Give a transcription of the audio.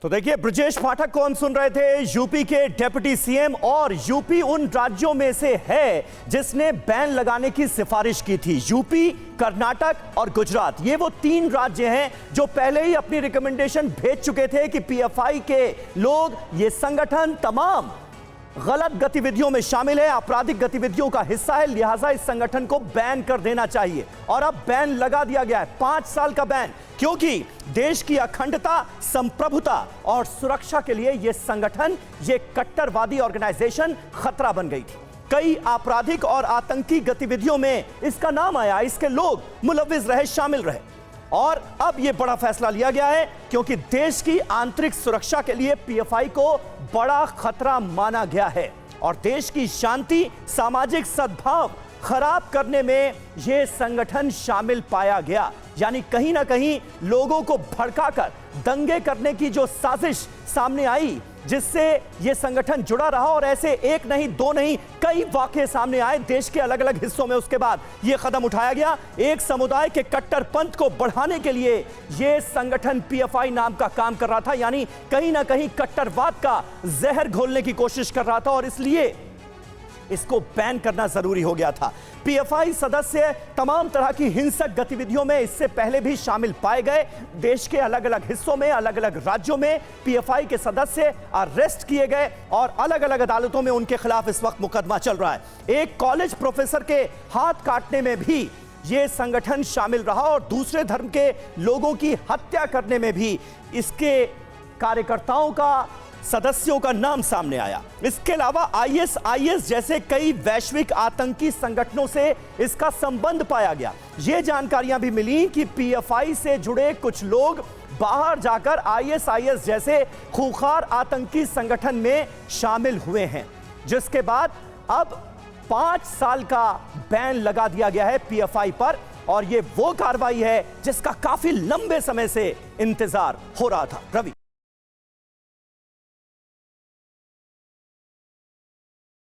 तो देखिए, ब्रजेश पाठक को हम सुन रहे थे, यूपी के डिप्टी सीएम, और यूपी उन राज्यों में से है जिसने बैन लगाने की सिफारिश की थी। यूपी, कर्नाटक और गुजरात, ये वो तीन राज्य हैं जो पहले ही अपनी रिकमेंडेशन भेज चुके थे कि पीएफआई के लोग, ये संगठन तमाम गलत गतिविधियों में शामिल है, आपराधिक गतिविधियों का हिस्सा है, लिहाजा इस संगठन को बैन कर देना चाहिए। और अब बैन लगा दिया गया है, 5 साल का बैन, क्योंकि देश की अखंडता, संप्रभुता और सुरक्षा के लिए यह संगठन, यह कट्टरवादी ऑर्गेनाइजेशन खतरा बन गई थी। कई आपराधिक और आतंकी गतिविधियों में इसका नाम आया, इसके लोग मुलव्विस रहे, शामिल रहे। और अब यह बड़ा फैसला लिया गया है क्योंकि देश की आंतरिक सुरक्षा के लिए पीएफआई को बड़ा खतरा माना गया है और देश की शांति, सामाजिक सद्भाव खराब करने में यह संगठन शामिल पाया गया। यानी कहीं ना कहीं लोगों को भड़काकर दंगे करने की जो साजिश सामने आई, जिससे यह संगठन जुड़ा रहा, और ऐसे एक नहीं, दो नहीं, कई वाकये सामने आए देश के अलग अलग हिस्सों में। उसके बाद यह कदम उठाया गया। एक समुदाय के कट्टरपंथ को बढ़ाने के लिए यह संगठन पीएफआई नाम का काम कर रहा था, यानी कहीं ना कहीं कट्टरवाद का जहर घोलने की कोशिश कर रहा था, और इसलिए इसको बैन करना जरूरी हो गया था। पीएफआई सदस्य तमाम तरह की हिंसक गतिविधियों में इससे पहले भी शामिल पाए गए। देश के अलग अलग हिस्सों में, अलग अलग राज्यों में पीएफआई के सदस्य अरेस्ट किए गए और अलग अलग अदालतों में उनके खिलाफ इस वक्त मुकदमा चल रहा है। एक कॉलेज प्रोफेसर के हाथ काटने में भी यह संगठन शामिल रहा और दूसरे धर्म के लोगों की हत्या करने में भी इसके कार्यकर्ताओं का, सदस्यों का नाम सामने आया। इसके अलावा आईएसआईएस जैसे कई वैश्विक आतंकी संगठनों से इसका संबंध पाया गया। ये जानकारियां भी मिली कि पीएफआई से जुड़े कुछ लोग बाहर जाकर आईएसआईएस जैसे खूंखार आतंकी संगठन में शामिल हुए हैं, जिसके बाद अब 5 साल का बैन लगा दिया गया है पीएफआई पर। और यह वो कार्रवाई है जिसका काफी लंबे समय से इंतजार हो रहा था। रवि।